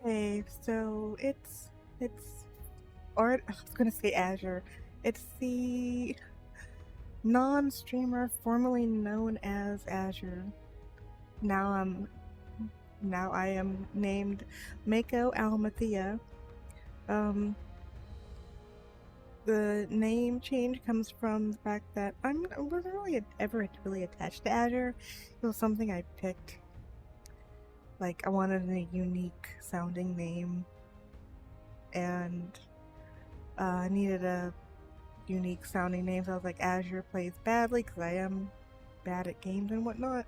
Okay, so it's or I was gonna say Azure. It's the non-streamer formerly known as Azure. Now I'm now I am named Mako Almathea. Um, the name change comes from the fact that I wasn't really ever really attached to Azure. It was something I picked. Like I wanted a unique sounding name, and I needed a unique sounding names. I was like, Azure plays badly because I am bad at games and whatnot.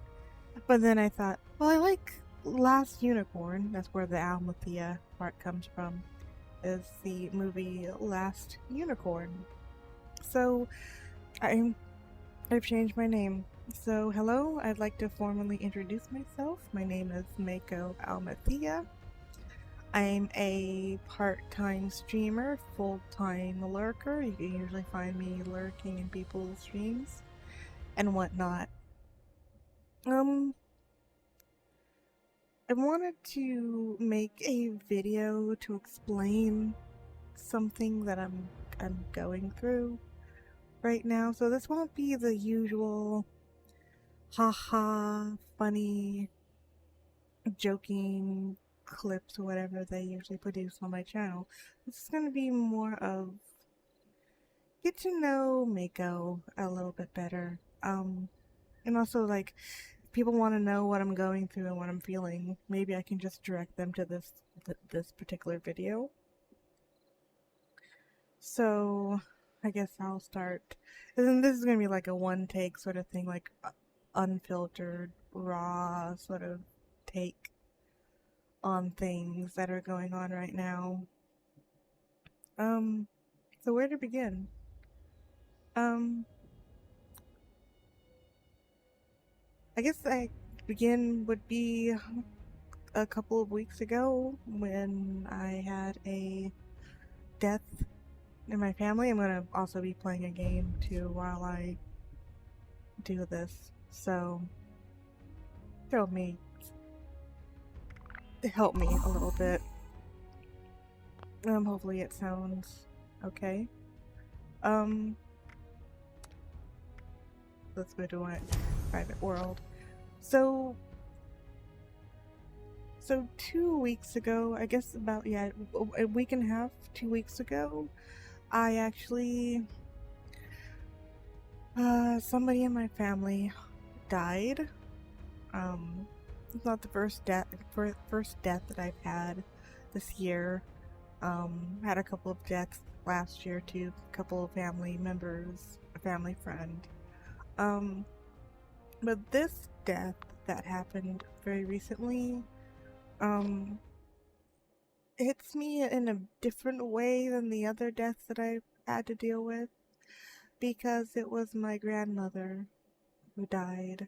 But then I thought, well, I like Last Unicorn. That's where the Almathea part comes from, is the movie Last Unicorn. So I, I've changed my name. So hello, I'd like to formally introduce myself. My name is Mako Almathea. I'm a part-time streamer, full-time lurker. You can usually find me lurking in people's streams and whatnot. Um, I wanted to make a video to explain something that I'm going through right now. So this won't be the usual haha funny joking clips or whatever they usually produce on my channel. This is going to be more of get to know Mako a little bit better. And also like if people want to know what I'm going through and what I'm feeling, maybe I can just direct them to this particular video. So I guess I'll start. And then this is gonna be like a one take sort of thing, like unfiltered, raw sort of take on things that are going on right now. Um, so where to begin? Um, I guess I begin would be a couple of weeks ago when I had a death in my family. I'm gonna also be playing a game too while I do this. So help me a little bit. Hopefully it sounds okay. Um, let's go to my private world. So, so 2 weeks ago, I guess about, yeah, a week and a half, 2 weeks ago, I actually, somebody in my family died. It's not the first death that I've had this year. Had a couple of deaths last year too, a couple of family members, a family friend. Um, but this death that happened very recently, um, hits me in a different way than the other deaths that I've had to deal with because it was my grandmother who died.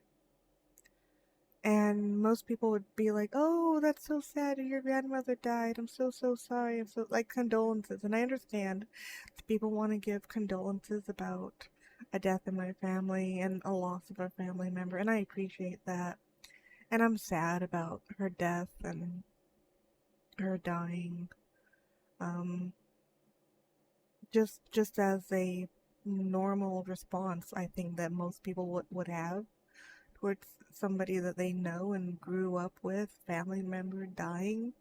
And most people would be like, "Oh, that's so sad. Your grandmother died. I'm so, so sorry. I'm so," like, condolences. And I understand that people want to give condolences about a death in my family and a loss of a family member. And I appreciate that. And I'm sad about her death and her dying. Um, just as a normal response, I think that most people would have towards somebody that they know and grew up with, family member dying.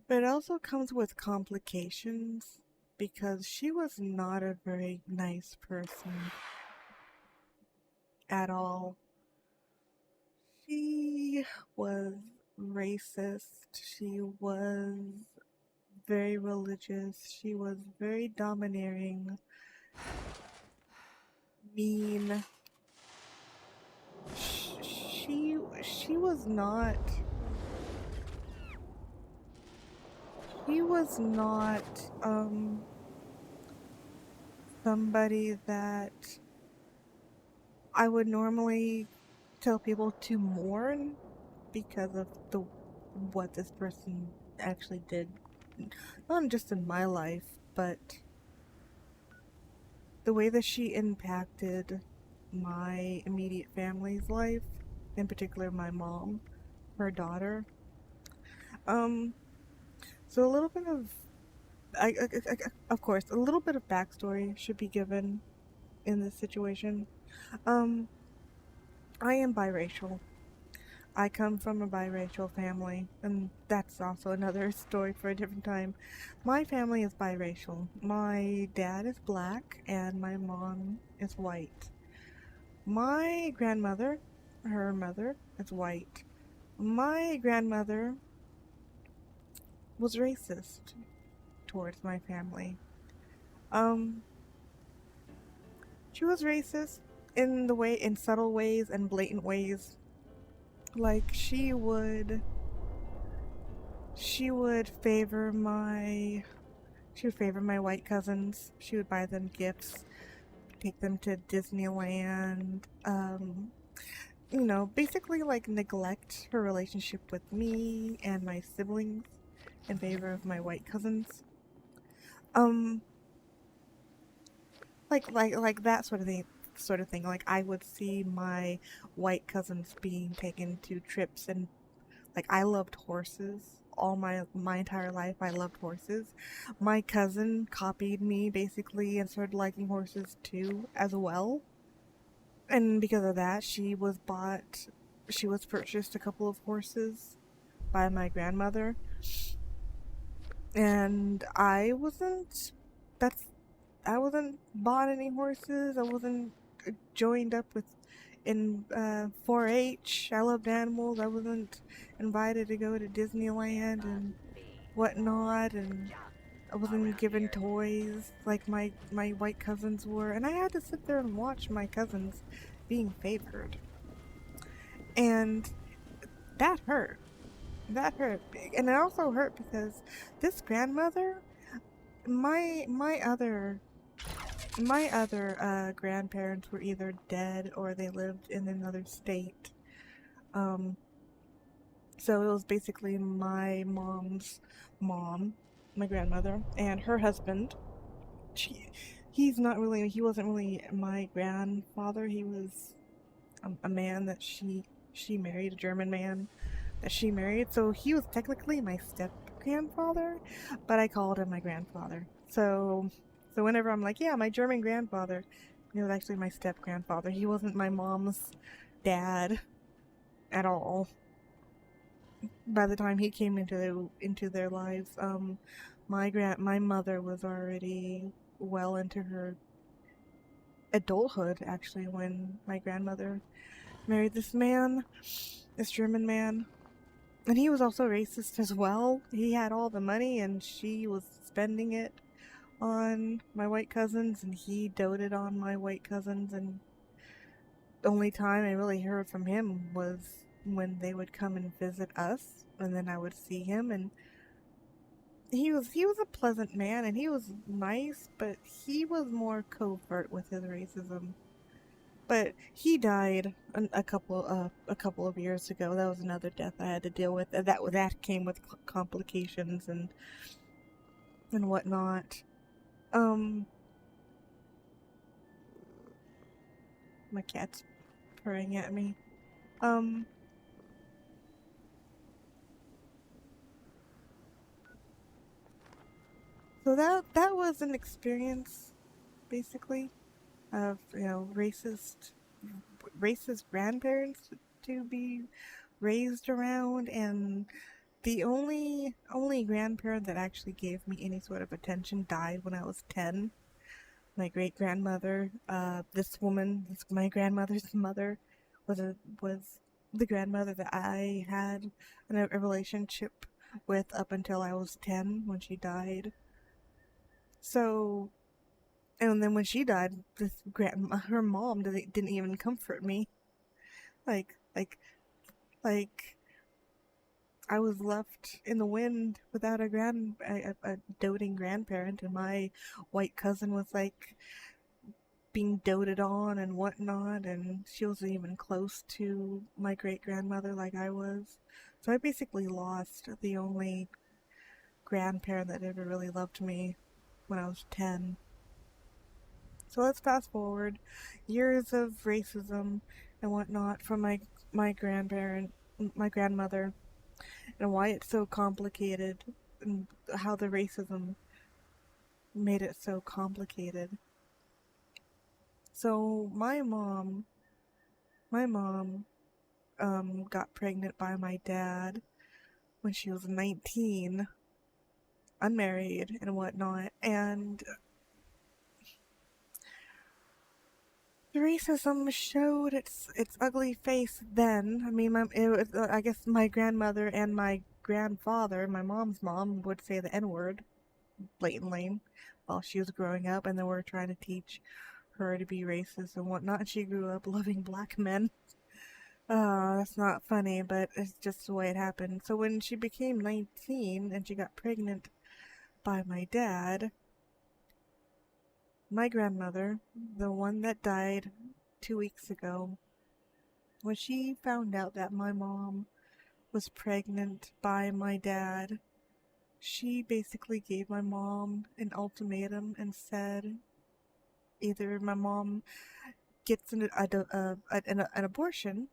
But it also comes with complications because she was not a very nice person at all. She was racist. She was very religious. She was very domineering, mean. She was not. He was not somebody that I would normally tell people to mourn because of the what this person actually did, not just in my life, but the way that she impacted my immediate family's life, in particular my mom, her daughter. Um, So a little bit of, of course, a little bit of backstory should be given in this situation. Um, I am biracial. I come from a biracial family, and that's also another story for a different time. My family is biracial. My dad is black, and my mom is white. My grandmother, her mother, is white. My grandmother was racist towards my family. Um, she was racist in subtle ways and blatant ways. Like she would favor my she would favor my white cousins. She would buy them gifts, take them to Disneyland. Basically like neglect her relationship with me and my siblings in favor of my white cousins. Um, like that sort of thing. Like I would see my white cousins being taken to trips, and like I loved horses all my entire life. I loved horses. My cousin copied me basically and started liking horses too as well. And because of that, she was purchased a couple of horses by my grandmother. And that's I wasn't bought any horses. I wasn't joined up with in 4-H. I loved animals. I wasn't invited to go to Disneyland and whatnot, and I wasn't given toys like my white cousins were, and I had to sit there and watch my cousins being favored, and that hurt. That hurt, and it also hurt because this grandmother, my other grandparents were either dead or they lived in another state. Um, so it was basically my mom's mom, my grandmother, and her husband. She, he wasn't really my grandfather. He was a man that she married, a German man that she married. So he was technically my step grandfather, but I called him my grandfather. So whenever I'm like, yeah, my German grandfather, he was actually my step grandfather. He wasn't my mom's dad at all. By the time he came into their lives, my mother was already well into her adulthood actually when my grandmother married this German man. And he was also racist as well. He had all the money and she was spending it on my white cousins, and he doted on my white cousins. And the only time I really heard from him was when they would come and visit us, and then I would see him. And he was a pleasant man, and he was nice, but he was more covert with his racism. But he died a couple of years ago. That was another death I had to deal with. That came with complications and whatnot. Um, my cat's purring at me. Um, so that was an experience, basically, of racist grandparents to be raised around, and the only grandparent that actually gave me any sort of attention died when I was 10. My great grandmother, my grandmother's mother, was the grandmother that I had a relationship with up until I was 10 when she died. So, and then when she died, her mom didn't even comfort me. Like, like, like, I was left in the wind without a doting grandparent, and my white cousin was like being doted on and whatnot, and she wasn't even close to my great grandmother like I was. So I basically lost the only grandparent that ever really loved me when I was 10. So let's fast forward years of racism and whatnot from my grandparent, my grandmother, and why it's so complicated. and how the racism made it so complicated. So my mom got pregnant by my dad when she was 19, unmarried and whatnot, and the racism showed its ugly face then. I mean, I guess my grandmother and my grandfather, my mom's mom, would say the N-word blatantly while she was growing up, and they were trying to teach her to be racist and whatnot. And she grew up loving black men. That's not funny, but it's just the way it happened. So when she became 19 and she got pregnant by my dad, my grandmother, the one that died 2 weeks ago, when she found out that my mom was pregnant by my dad, she basically gave my mom an ultimatum and said either my mom gets an abortion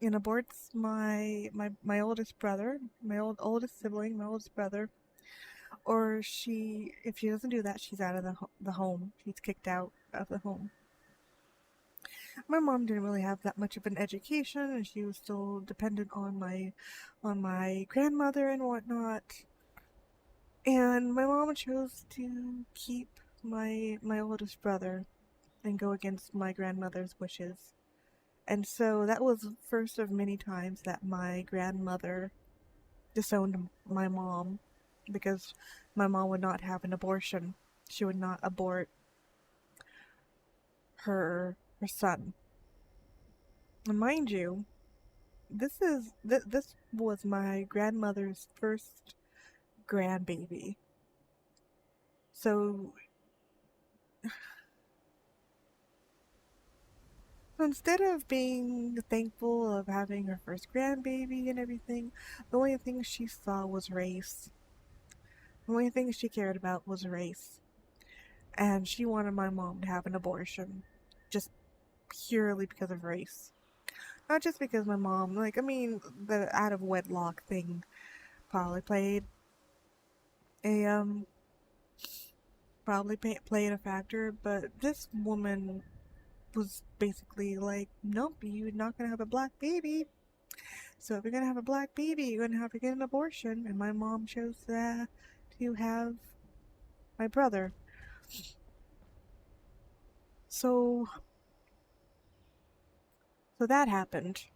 and aborts my oldest brother, my oldest sibling, my oldest brother, or if she doesn't do that, she's out of the home. She's kicked out of the home. My mom didn't really have that much of an education, and she was still dependent on my grandmother and whatnot. And my mom chose to keep my oldest brother and go against my grandmother's wishes. And so that was first of many times that my grandmother disowned my mom because my mom would not have an abortion. She would not abort her son. And mind you, this was my grandmother's first grandbaby. So instead of being thankful of having her first grandbaby and everything, the only thing she saw was race. The only thing she cared about was race. And she wanted my mom to have an abortion. Just purely because of race. Not just because my mom, the out of wedlock thing probably played a, played a factor, but this woman was basically like, nope, you're not gonna have a black baby. So if you're gonna have a black baby, you're gonna have to get an abortion. And my mom chose to have my brother. So that happened.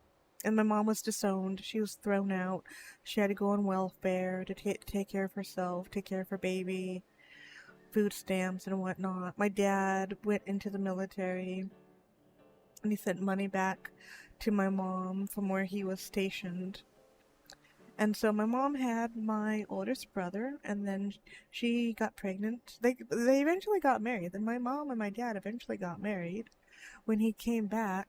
And my mom was disowned. She was thrown out. She had to go on welfare to take care of herself, take care of her baby, food stamps and whatnot. My dad went into the military and he sent money back to my mom from where he was stationed. And so my mom had my oldest brother, and then she got pregnant. They eventually got married. Then my mom and my dad eventually got married. When he came back,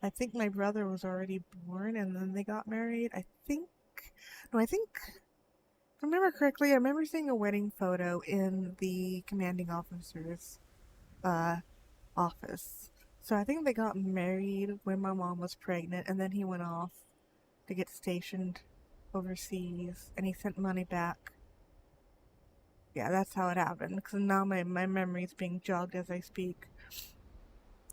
I think my brother was already born, and then they got married. I think, if I remember correctly, I remember seeing a wedding photo in the commanding officer's office. So I think they got married when my mom was pregnant, and then he went off to get stationed overseas, and he sent money back. Yeah, that's how it happened, because now my memory's being jogged as I speak.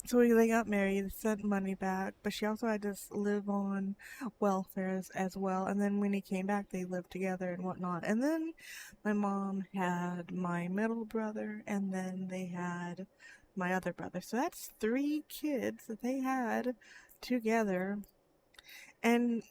So they got married, sent money back, but she also had to live on welfare as well. And then when he came back, they lived together and whatnot. And then my mom had my middle brother, and then they had my other brother. So that's 3 kids that they had together. And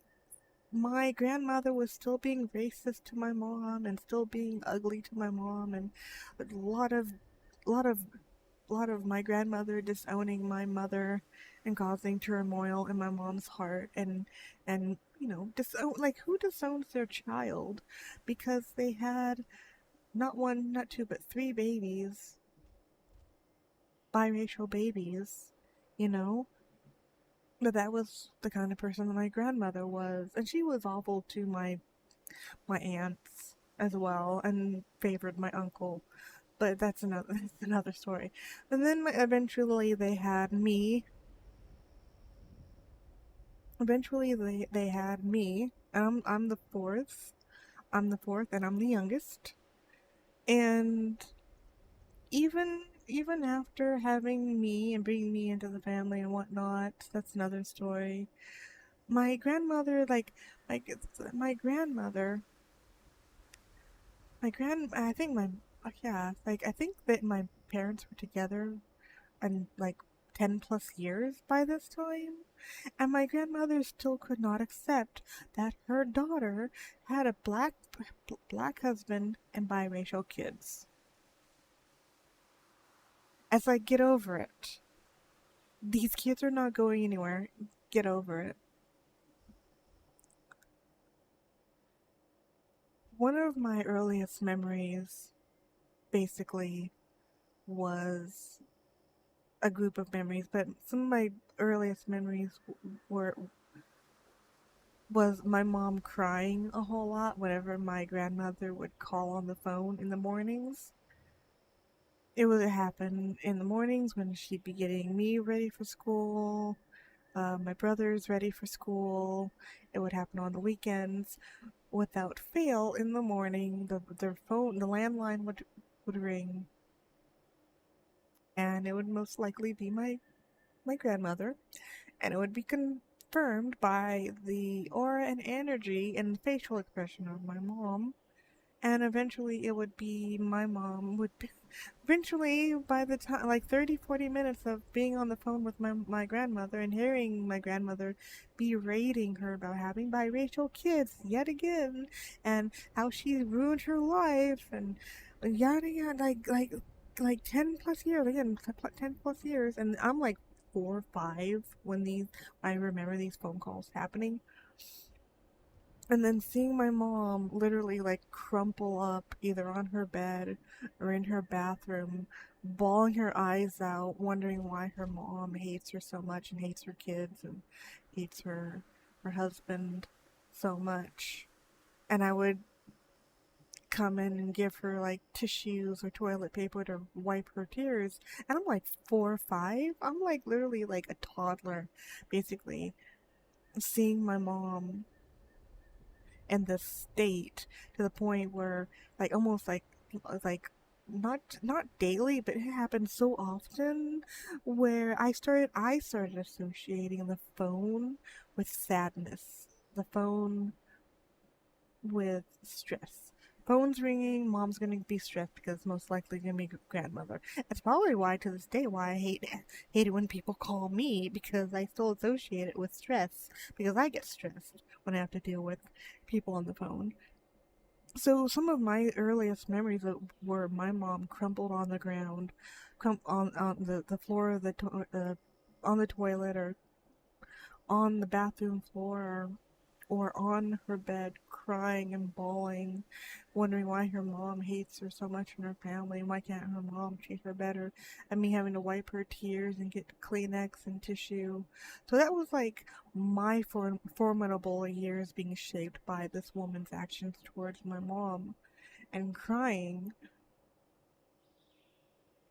my grandmother was still being racist to my mom and still being ugly to my mom, and a lot of my grandmother disowning my mother and causing turmoil in my mom's heart, and who disowns their child because they had not 1, not 2, but 3 babies, biracial babies, you know. But that was the kind of person that my grandmother was, and she was awful to my aunts as well, and favored my uncle. But that's another story. And then eventually they had me. Eventually they had me. I'm the 4th. I'm the fourth, and I'm the youngest. And even after having me and bringing me into the family and whatnot, that's another story. My grandmother, like my grandmother, I think yeah, like I think that my parents were together and like 10 plus years by this time, and my grandmother still could not accept that her daughter had a black husband and biracial kids. It's like, get over it. These kids are not going anywhere. Get over it. One of my earliest memories, basically, was a group of memories, but some of my earliest memories were was my mom crying a whole lot whenever my grandmother would call on the phone in the mornings. It would happen in the mornings when she'd be getting me ready for school, my brothers ready for school. It would happen on the weekends. Without fail, in the morning, the landline would ring, and it would most likely be my grandmother, and it would be confirmed by the aura and energy and facial expression of my mom. And eventually it would be my mom would be, eventually by the time like 30-40 minutes of being on the phone with my grandmother and hearing my grandmother berating her about having biracial kids yet again, and how she ruined her life, and yada yada, like 10 plus years again, 10 plus years, and I'm like 4 or 5 when these I remember these phone calls happening. And then seeing my mom literally like crumple up either on her bed or in her bathroom, bawling her eyes out, wondering why her mom hates her so much and hates her kids and hates her husband so much. And I would come in and give her like tissues or toilet paper to wipe her tears. And I'm like 4 or 5. I'm like literally like a toddler, basically, seeing my mom in this state to the point where like almost like not daily, but it happened so often where I started associating the phone with sadness, the phone with stress. Phone's ringing, mom's gonna be stressed because most likely gonna be grandmother. That's probably why to this day why I hate it when people call me, because I still associate it with stress, because I get stressed when I have to deal with people on the phone. So some of my earliest memories were my mom crumpled on the ground, on the floor of on the toilet, or on the bathroom floor, or on her bed crying and bawling, wondering why her mom hates her so much in her family and why can't her mom treat her better, and me having to wipe her tears and get Kleenex and tissue. So that was like my formidable years being shaped by this woman's actions towards my mom and crying.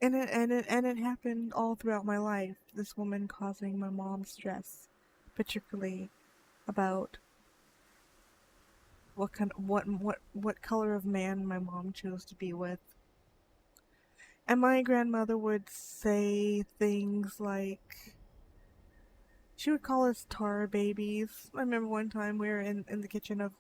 And it happened all throughout my life. This woman causing my mom stress, particularly about what color of man my mom chose to be with. And my grandmother would say things like, she would call us tar babies. I remember one time we were in the kitchen of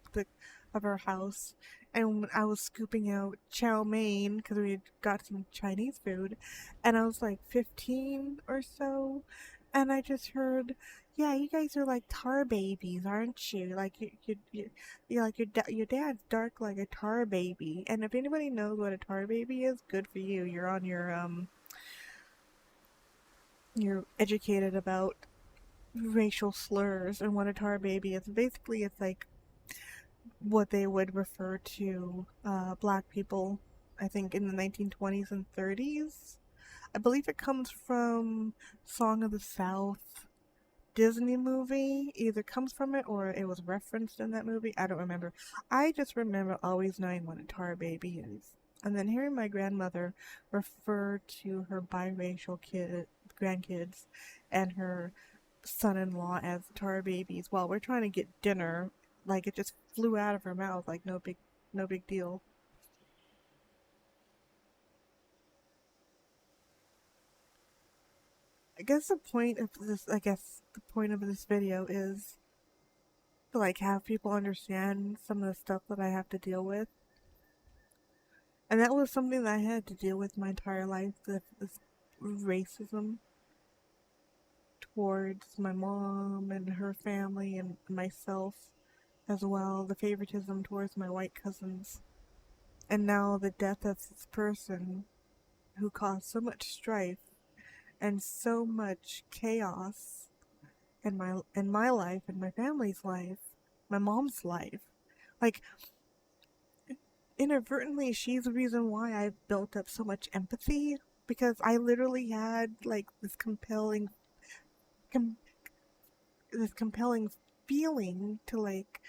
our house, and I was scooping out chow mein because we had got some Chinese food, and I was like 15 or so, and I just heard, "Yeah, you guys are like tar babies, aren't you? Like you like your dad's dark like a tar baby." And if anybody knows what a tar baby is, good for you. You're educated about racial slurs and what a tar baby is. Basically, it's like what they would refer to black people, I think, in the 1920s and 30s. I believe it comes from Song of the South Disney movie. Either comes from it or it was referenced in that movie. I don't remember. I just remember always knowing what a tar baby is. And then hearing my grandmother refer to her biracial grandkids and her son-in-law as tar babies while we're trying to get dinner. Like, it just flew out of her mouth like no big no big deal. I guess the point of this video is to like have people understand some of the stuff that I have to deal with. And that was something that I had to deal with my entire life, this racism towards my mom and her family and myself as well, the favoritism towards my white cousins. And now the death of this person who caused so much strife and so much chaos in my life and my family's life, my mom's life. Like, inadvertently, she's the reason why I've built up so much empathy, because I literally had like this compelling feeling to like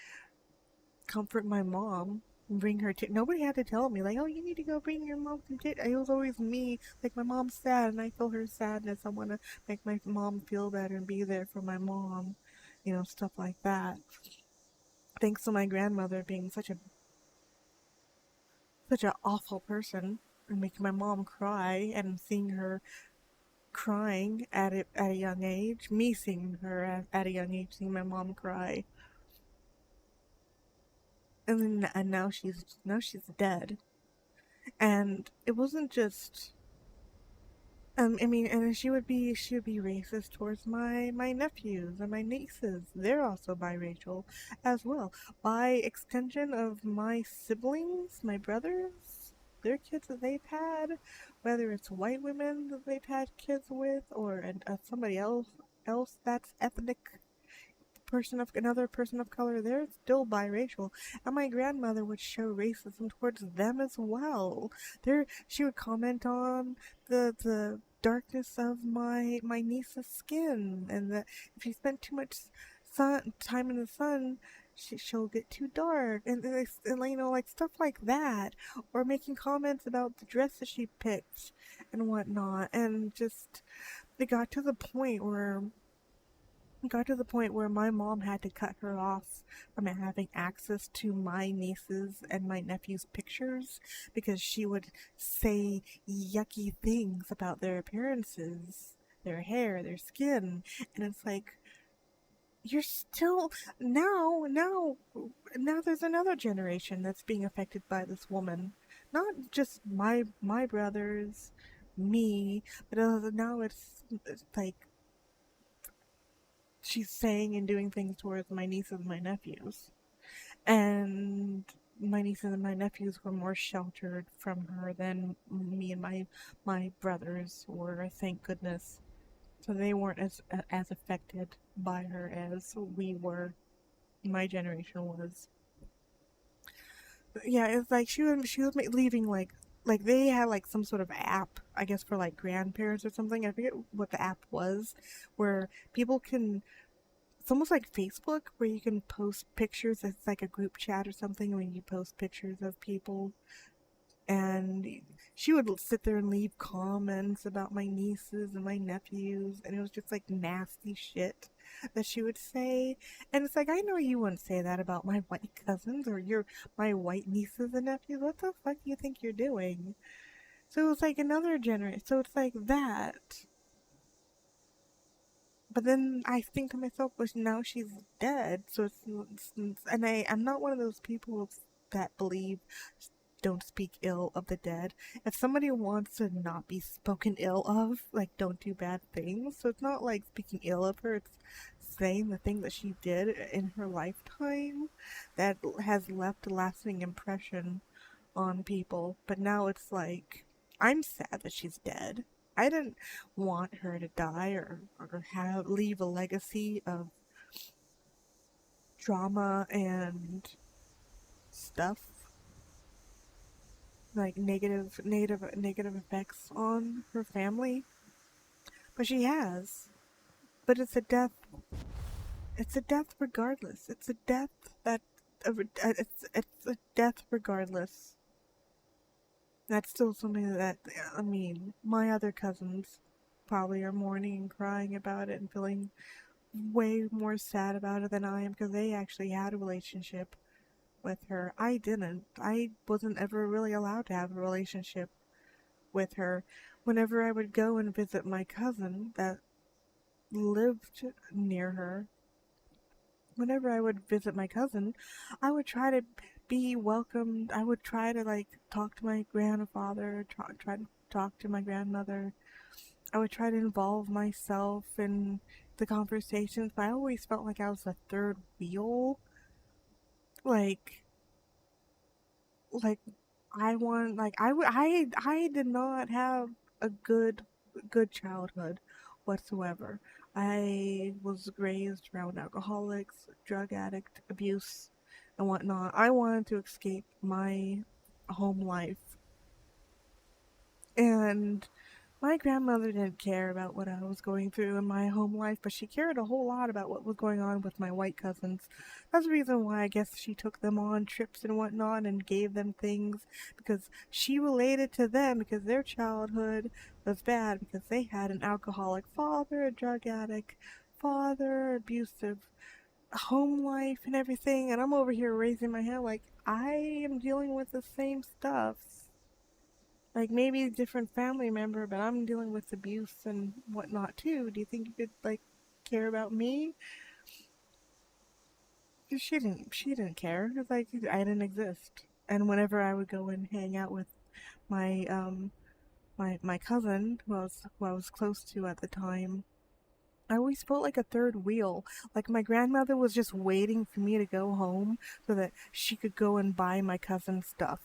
comfort my mom and bring her to. Nobody had to tell me like, oh, you need to go bring your mom some tit. It was always me. Like, my mom's sad and I feel her sadness. I want to make my mom feel better and be there for my mom, stuff like that. Thanks to my grandmother being such an awful person and making my mom cry, and seeing her crying at a young age, me seeing her at a young age, seeing my mom cry, and now she's dead. And it wasn't just I mean, and she would be racist towards my nephews and my nieces. They're also biracial as well. By extension of my siblings, my brothers, their kids that they've had, whether it's white women that they've had kids with, or somebody else that's ethnic, another person of color, they're still biracial. And my grandmother would show racism towards them as well. She would comment on the darkness of my niece's skin, and that if she spent too much time in the sun, she'll get too dark, and like stuff like that, or making comments about the dress that she picked and whatnot. And just it got to the point where my mom had to cut her off from having access to my nieces and my nephew's pictures, because she would say yucky things about their appearances, their hair, their skin. And it's like, you're still now there's another generation that's being affected by this woman. Not just my brothers, me, but now it's like she's saying and doing things towards my nieces and my nephews. And my nieces and my nephews were more sheltered from her than me and my brothers were, thank goodness. So they weren't as affected by her as we were. My generation was. But yeah, it's like she was leaving like they had like some sort of app, I guess, for like grandparents or something. I forget what the app was, where people can, it's almost like Facebook, where you can post pictures. It's like a group chat or something when you post pictures of people. And she would sit there and leave comments about my nieces and my nephews, and it was just like nasty shit that she would say. And it's like, I know you wouldn't say that about my white cousins or my white nieces and nephews. What the fuck do you think you're doing? So it was like another generation. So it's like that. But then I think to myself, well, now she's dead, so and I'm not one of those people that believe don't speak ill of the dead. If somebody wants to not be spoken ill of, like, don't do bad things. So it's not like speaking ill of her, it's saying the thing that she did in her lifetime that has left a lasting impression on people. But now it's like, I'm sad that she's dead. I didn't want her to die or leave a legacy of drama and stuff, like negative effects on her family. But she has. But it's a death. It's a death regardless. It's a death that it's a death regardless. That's still something that, I mean, my other cousins probably are mourning and crying about it and feeling way more sad about it than I am, because they actually had a relationship with her. I didn't. I wasn't ever really allowed to have a relationship with her. Whenever I would go and visit my cousin that lived near her, whenever I would visit my cousin, I would try to be welcomed. I would try to like talk to my grandfather, try to talk to my grandmother. I would try to involve myself in the conversations, but I always felt like I was the third wheel. Like, like I did not have a good childhood whatsoever. I was raised around alcoholics, drug addict, abuse, and whatnot. I wanted to escape my home life, and my grandmother didn't care about what I was going through in my home life, but she cared a whole lot about what was going on with my white cousins. That's the reason why I guess she took them on trips and whatnot and gave them things, because she related to them because their childhood was bad because they had an alcoholic father, a drug addict father, abusive home life and everything, and I'm over here raising my hand like I am dealing with the same stuff. Like maybe a different family member, but I'm dealing with abuse and whatnot too. Do you think you could like care about me? She didn't care. It's like I didn't exist. And whenever I would go and hang out with my my cousin who I was close to at the time, I always felt like a third wheel. Like my grandmother was just waiting for me to go home so that she could go and buy my cousin stuff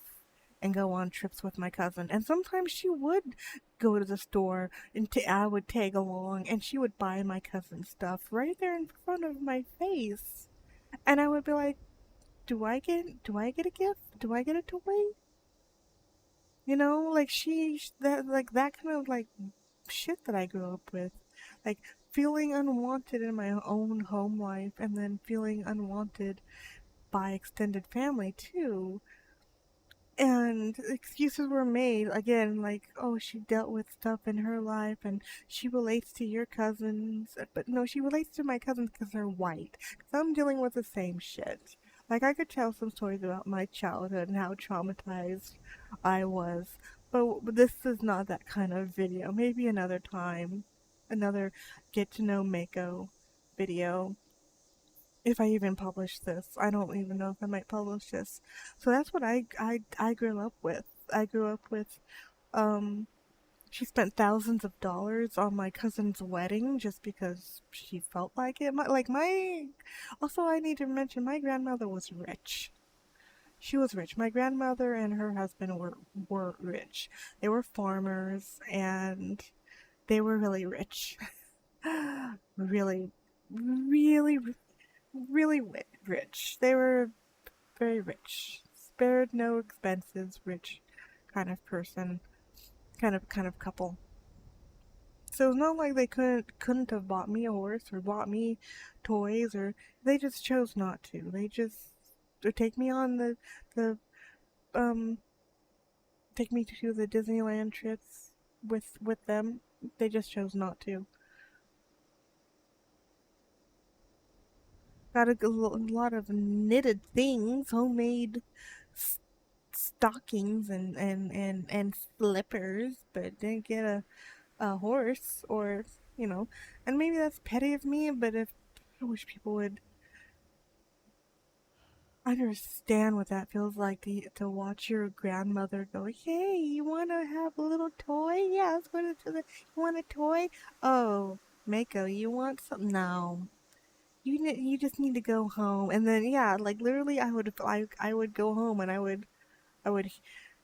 and go on trips with my cousin. And sometimes she would go to the store and I would tag along and she would buy my cousin stuff right there in front of my face. And I would be like, do I get a gift? Do I get a toy? You know, like that kind of like shit that I grew up with. Like feeling unwanted in my own home life and then feeling unwanted by extended family too. And excuses were made again, like, oh, she dealt with stuff in her life and she relates to your cousins. But no, she relates to my cousins because they're white. Because I'm dealing with the same shit. Like, I could tell some stories about my childhood and how traumatized I was. But this is not that kind of video. Maybe another time. Another get to know Mako video, if I even publish this. I don't even know if I might publish this. So that's what I grew up with. I grew up with um she spent thousands of dollars on my cousin's wedding just because she felt like it. Also, I need to mention my grandmother was rich. She was rich. My grandmother and her husband were rich. They were farmers and they were really rich. really, really, really rich. They were very rich, spared no expenses, rich kind of person, kind of couple. So it's not like they couldn't have bought me a horse or bought me toys, or they just chose not to. They just would take me on the um take me to the Disneyland trips with them. They just chose not to. Got a lot of knitted things, homemade stockings and slippers, but didn't get a horse or, you know, and maybe that's petty of me, but if I wish people would understand what that feels like to watch your grandmother go, hey, you want to have a little toy? Yeah, let's go to the, you want a toy? Oh, Mako, you want something? No. You just need to go home. And then, yeah, like literally I would go home and I would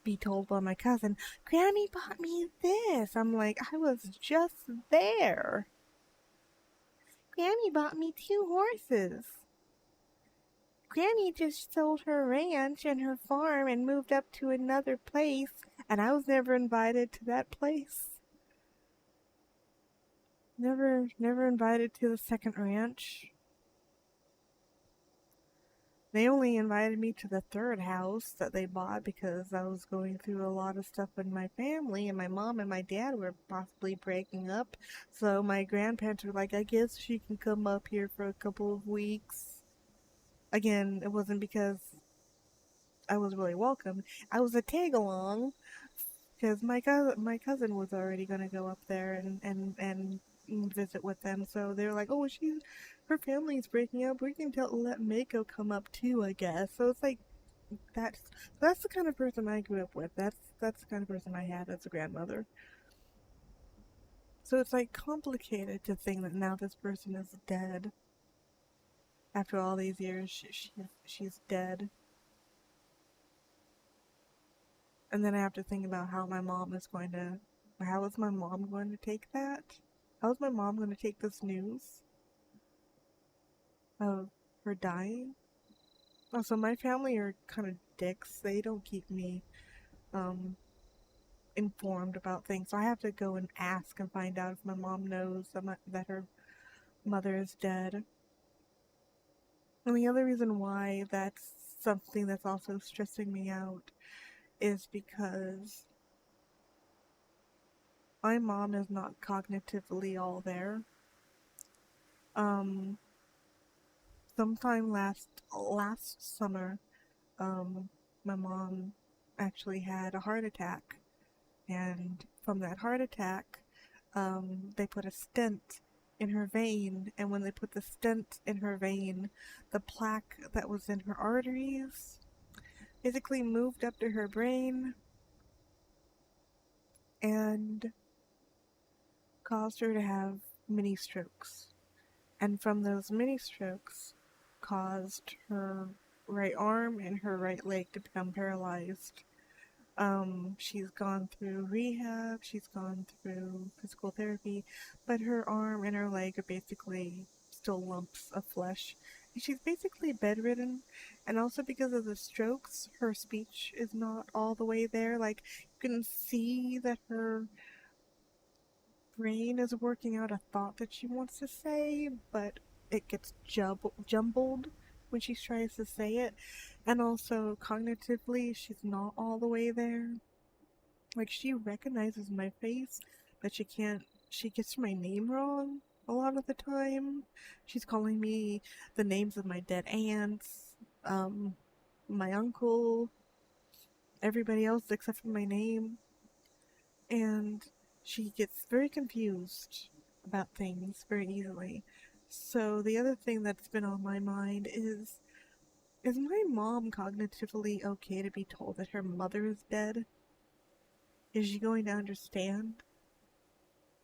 be told by my cousin, Grammy bought me this. I'm like, I was just there. Grammy bought me 2 horses. Granny just sold her ranch and her farm and moved up to another place, and I was never invited to that place. Never invited to the second ranch. They only invited me to the third house that they bought because I was going through a lot of stuff with my family, and my mom and my dad were possibly breaking up. So my grandparents were like, I guess she can come up here for a couple of weeks. Again, it wasn't because I was really welcomed. I was a tag along because my cousin was already gonna go up there and visit with them. So they were like, "Oh, her family's breaking up. We can let Mako come up too, I guess." So it's like that's that's the kind of person I grew up with. That's the kind of person I had as a grandmother. So it's like complicated to think that now this person is dead. After all these years, she's dead. And then I have to think about how is my mom going to take that? How is my mom going to take this news of her dying? Also, my family are kind of dicks. They don't keep me um informed about things, so I have to go and ask and find out if my mom knows that her mother is dead. And the other reason why that's something that's also stressing me out is because my mom is not cognitively all there. Um, sometime last summer, um, my mom actually had a heart attack, and from that heart attack, they put a stent in her vein, and when they put the stent in her vein, the plaque that was in her arteries basically moved up to her brain and caused her to have mini strokes. And from those mini strokes, caused her right arm and her right leg to become paralyzed. She's gone through rehab, she's gone through physical therapy, but her arm and her leg are basically still lumps of flesh. And she's basically bedridden, and also because of the strokes, her speech is not all the way there. Like, you can see that her brain is working out a thought that she wants to say, but it gets jumbled when she tries to say it. And also, cognitively, she's not all the way there. Like, she recognizes my face, but she gets my name wrong a lot of the time. She's calling me the names of my dead aunts, um, my uncle, everybody else except for my name. And she gets very confused about things very easily. So the other thing that's been on my mind is my mom cognitively okay to be told that her mother is dead? Is she going to understand?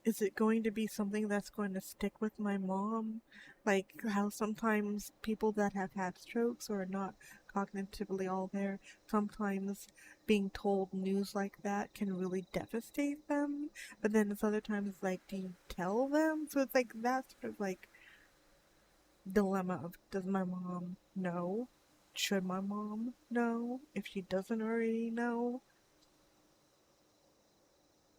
Is it going to be something that's going to stick with my mom? Like how sometimes people that have had strokes or are not cognitively all there, sometimes being told news like that can really devastate them. But then it's other times like, do you tell them? So it's like that sort of like dilemma of, does my mom know? Should my mom know? If she doesn't already know,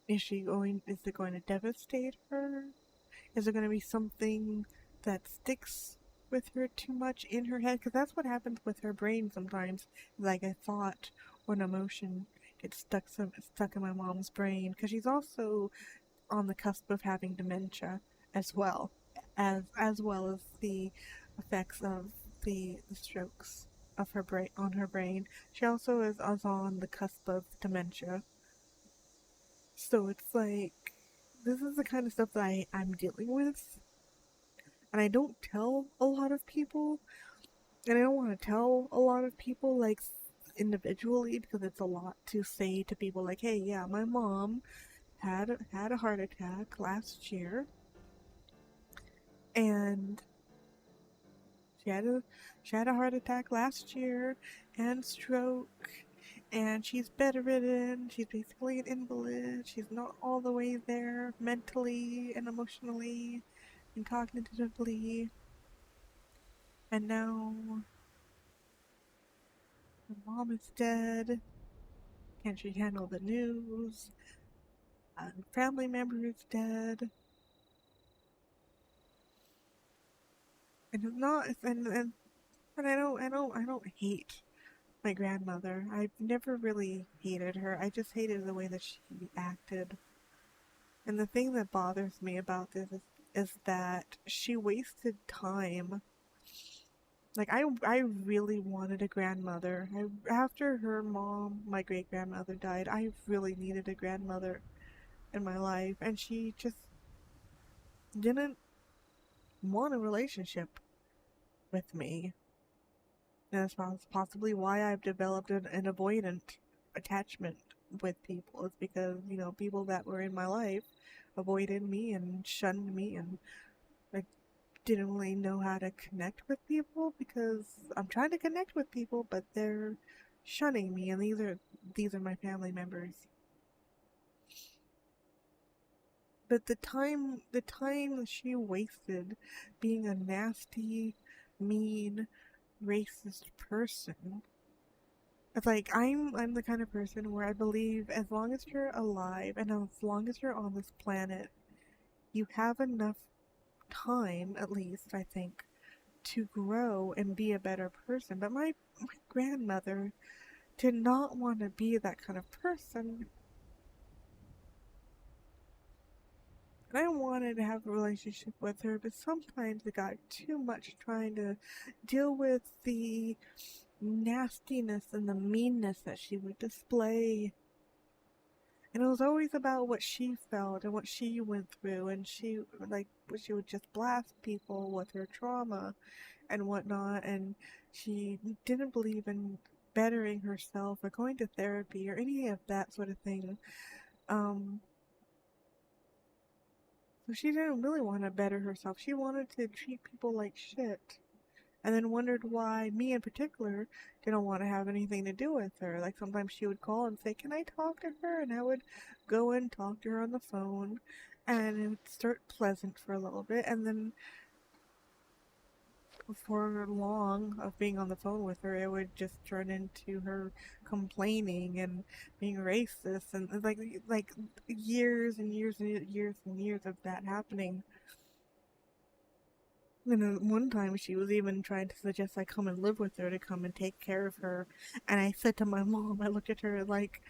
is it going to devastate her? Is it going to be something that sticks with her too much in her head? Because that's what happens with her brain sometimes. Like a thought or an emotion gets stuck in my mom's brain. Because she's also on the cusp of having dementia as well, as well as the effects of the strokes of her brain on her brain. She also is on the cusp of dementia. So it's like this is the kind of stuff that I'm dealing with, and I don't tell a lot of people, and I don't want to tell a lot of people like individually because it's a lot to say to people like, hey, yeah, my mom had a heart attack last year, and she had a she had a heart attack last year and stroke, and she's bedridden. She's basically an invalid. She's not all the way there mentally and emotionally and cognitively. And now her mom is dead. Can she handle the news? A family member is dead. And it's not and I don't hate my grandmother. I've never really hated her. I just hated the way that she acted. And the thing that bothers me about this is that she wasted time Like I really wanted a grandmother. After her mom, my great grandmother died, I really needed a grandmother in my life, and she just didn't want a relationship with me. And that's possibly why I've developed an avoidant attachment with people. It's because, people that were in my life avoided me and shunned me, and I didn't really know how to connect with people because I'm trying to connect with people, but they're shunning me, and these are my family members. But the time she wasted being a nasty, mean, racist person. It's like I'm the kind of person where I believe as long as you're alive and as long as you're on this planet, you have enough time, at least I think, to grow and be a better person. But my grandmother did not want to be that kind of person. And I wanted to have a relationship with her, but sometimes it got too much trying to deal with the nastiness and the meanness that she would display. And it was always about what she felt and what she went through, and she would just blast people with her trauma and whatnot, and she didn't believe in bettering herself or going to therapy or any of that sort of thing. Um, so she didn't really want to better herself. She wanted to treat people like shit. And then wondered why me in particular didn't want to have anything to do with her. Like sometimes she would call and say, "Can I talk to her?" And I would go and talk to her on the phone, and it would start pleasant for a little bit, and then before long of being on the phone with her, it would just turn into her complaining and being racist, and like years and years and years and years of that happening. And then one time she was even trying to suggest I come and live with her to come and take care of her. And I said to my mom, I looked at her like,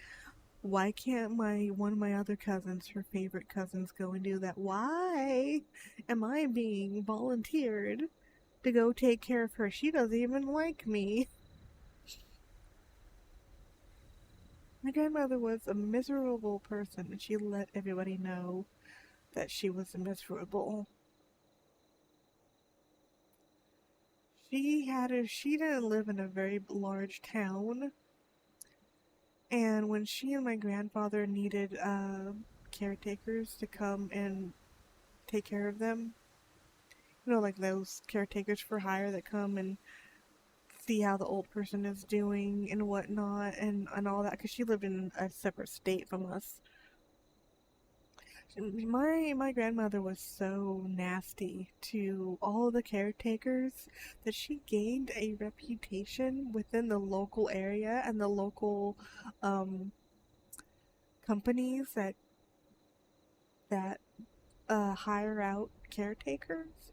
why can't one of my other cousins, her favorite cousins, go and do that? Why am I being volunteered to go take care of her? She doesn't even like me. My grandmother was a miserable person, and she let everybody know that she was miserable. She didn't live in a very large town, and when she and my grandfather needed caretakers to come and take care of them, like those caretakers for hire that come and see how the old person is doing and whatnot, and all that, because she lived in a separate state from us. My grandmother was so nasty to all the caretakers that she gained a reputation within the local area and the local um, companies that hire out caretakers.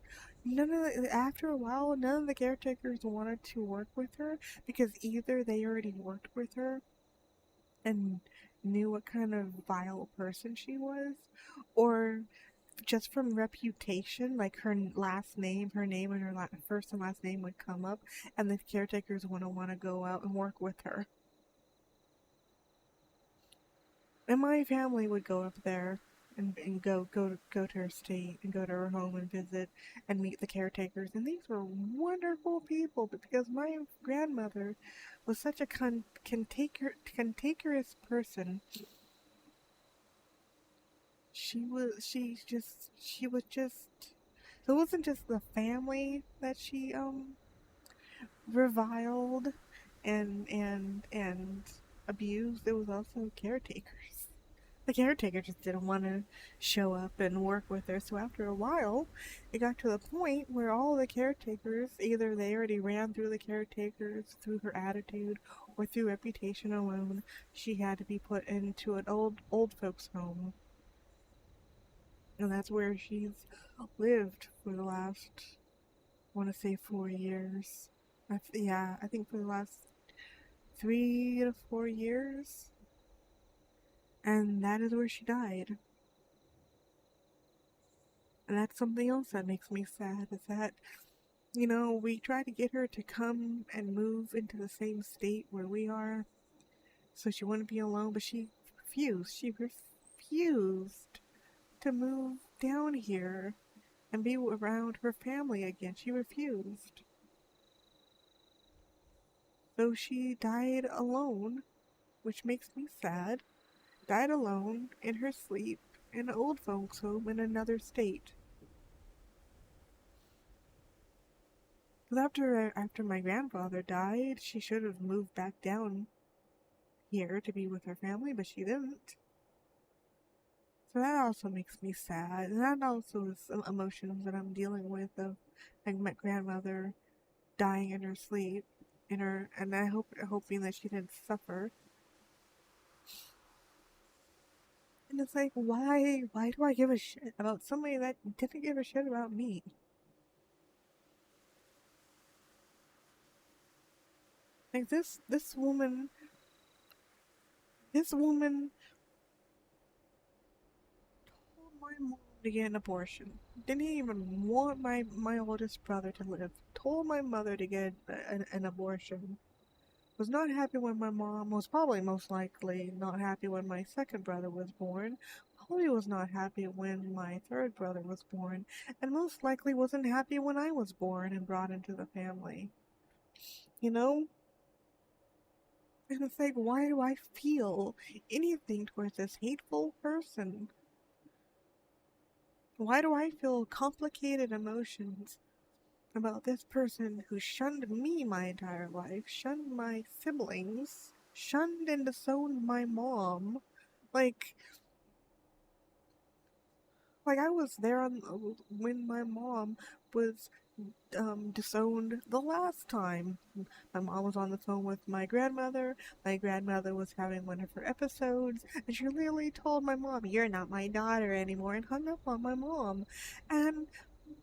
After a while, none of the caretakers wanted to work with her because either they already worked with her and knew what kind of vile person she was, or just from reputation, like her last name, her name and her first and last name would come up, and the caretakers wouldn't want to go out and work with her. And my family would go up there and go to her state and go to her home and visit and meet the caretakers. And these were wonderful people, but because my grandmother was such a cantankerous person, she was just. So it wasn't just the family that she reviled and abused. It was also caretakers. The caretaker just didn't want to show up and work with her. So after a while, it got to the point where all the caretakers, either they already ran through the caretakers through her attitude or through reputation alone, she had to be put into an old folks home. And that's where she's lived for the last, I want to say, 4 years. I think for the last 3 to 4 years. And that is where she died. And that's something else that makes me sad, is that You know, we tried to get her to come and move into the same state where we are so she wouldn't be alone, but she refused. She refused to move down here and be around her family again. She refused. So she died alone, which makes me sad. Died alone in her sleep in an old folks' home in another state. Because after my grandfather died, she should have moved back down here to be with her family, but she didn't. So that also makes me sad. And that also is some emotions that I'm dealing with of like my grandmother dying in her sleep, and hoping that she didn't suffer. And it's like, why do I give a shit about somebody that didn't give a shit about me? Like this woman told my mom to get an abortion. Didn't even want my oldest brother to live. Told my mother to get an abortion. Was not happy when my mom was probably most likely not happy when my second brother was born. Probably was not happy when my third brother was born, and most likely wasn't happy when I was born and brought into the family. You know? And it's like, why do I feel anything towards this hateful person? Why do I feel complicated emotions about this person who shunned me my entire life, shunned my siblings, shunned and disowned my mom? Like, I was there when my mom was disowned the last time. My mom was on the phone with my grandmother. My grandmother was having one of her episodes, and she literally told my mom, "You're not my daughter anymore," and hung up on my mom. And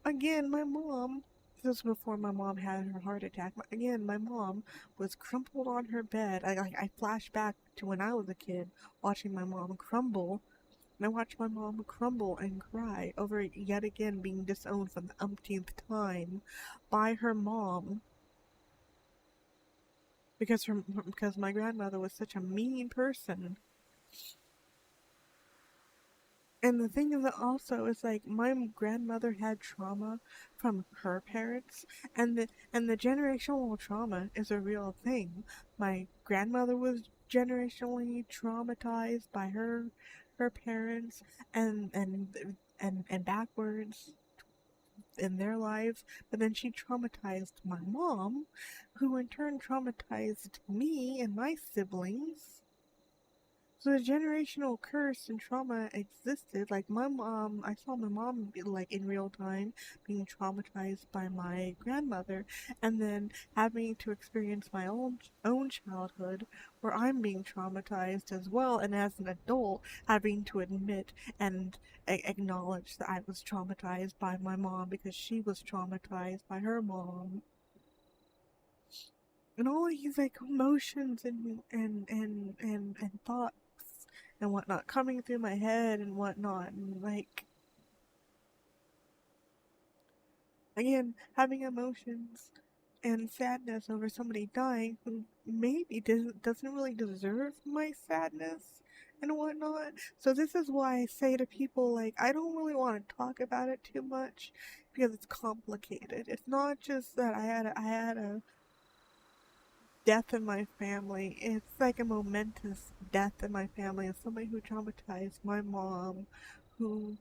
again, my mom. This was before my mom had her heart attack. Again, my mom was crumpled on her bed. I flash back to when I was a kid, watching my mom crumble, and I watched my mom crumble and cry over yet again being disowned for the umpteenth time by her mom because my grandmother was such a mean person. And the thing is that also is like my grandmother had trauma from her parents, and the generational trauma is a real thing. My grandmother was generationally traumatized by her parents, and backwards in their lives, but then she traumatized my mom, who in turn traumatized me and my siblings. So the generational curse and trauma existed. Like my mom, I saw my mom like in real time being traumatized by my grandmother, and then having to experience my own childhood where I'm being traumatized as well, and as an adult having to admit and acknowledge that I was traumatized by my mom because she was traumatized by her mom. And all these like emotions and thoughts and whatnot coming through my head and whatnot, and like again having emotions and sadness over somebody dying who maybe doesn't really deserve my sadness and whatnot. So this is why I say to people, like, I don't really want to talk about it too much because it's complicated. It's not just that I had a death in my family. It's like a momentous death in my family of somebody who traumatized my mom, who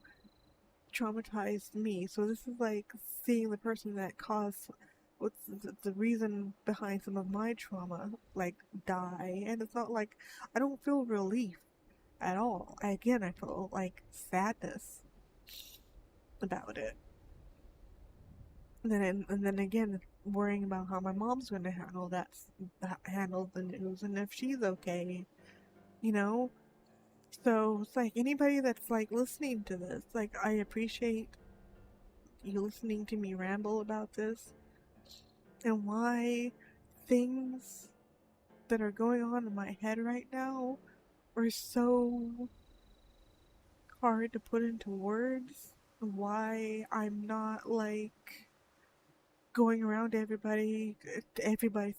traumatized me. So this is like seeing the person that caused what's the reason behind some of my trauma, like, die. And it's not like I don't feel relief at all. I feel like sadness about it. And then again, worrying about how my mom's going to handle the news, and if she's okay, you know. So it's like anybody that's like listening to this, like, I appreciate you listening to me ramble about this and why things that are going on in my head right now are so hard to put into words. Why I'm not like going around to everybody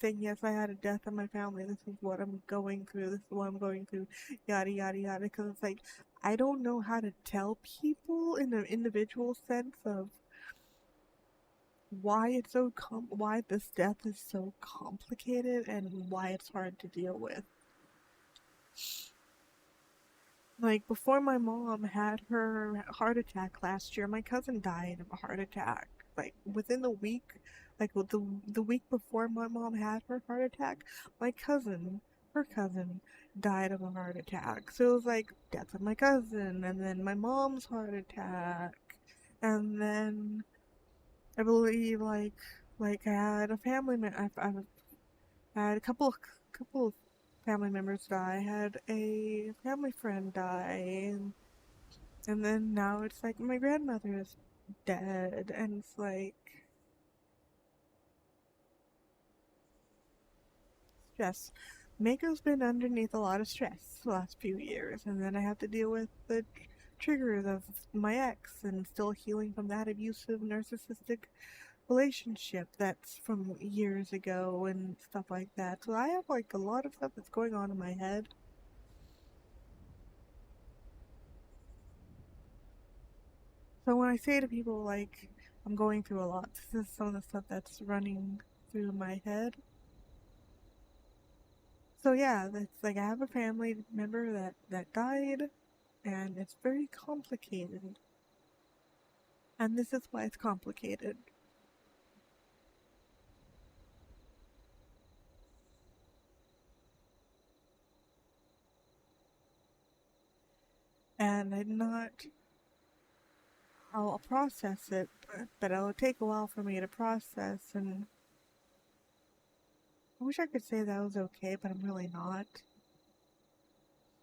saying, yes, I had a death in my family. This is what I'm going through. This is what I'm going through. Yada, yada, yada. Because it's like, I don't know how to tell people in an individual sense of why it's why this death is so complicated and why it's hard to deal with. Like, before my mom had her heart attack last year, my cousin died of a heart attack. Like, within the week, like, the week before my mom had her heart attack, her cousin, died of a heart attack. So it was like, death of my cousin, and then my mom's heart attack, and then I believe, like I had a family I've had a couple of family members die. I had a family friend die, and then now it's like my grandmother is dead, and it's like stress. Mako's been underneath a lot of stress the last few years, and then I have to deal with the triggers of my ex and still healing from that abusive narcissistic relationship that's from years ago and stuff like that. So I have like a lot of stuff that's going on in my head. So when I say to people like I'm going through a lot, this is some of the stuff that's running through my head. So yeah, it's like I have a family member that died, and it's very complicated. And this is why it's complicated. And I'm not. I'll process it, but it'll take a while for me to process. And I wish I could say that was okay, but I'm really not.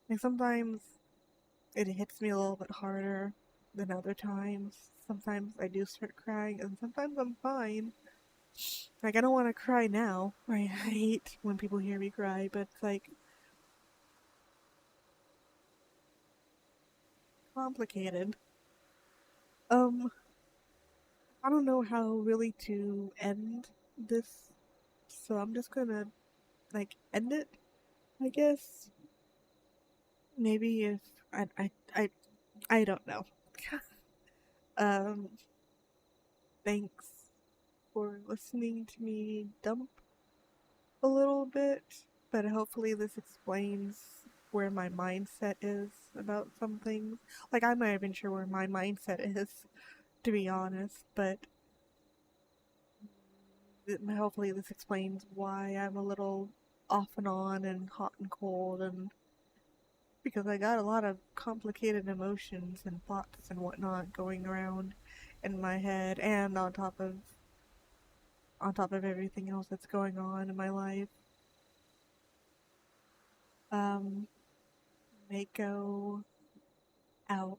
Like sometimes it hits me a little bit harder than other times. Sometimes I do start crying, and sometimes I'm fine. Like I don't want to cry now. Right? I hate when people hear me cry, but it's like complicated. Um, I don't know how really to end this, so I'm just gonna like end it, I guess. Maybe if I I I, I don't know. um, thanks for listening to me dump a little bit, but hopefully this explains where my mindset is about some things. Like I'm not even sure where my mindset is, to be honest, but hopefully this explains why I'm a little off and on and hot and cold, and because I got a lot of complicated emotions and thoughts and whatnot going around in my head, and on top of everything else that's going on in my life. Um, Mako out.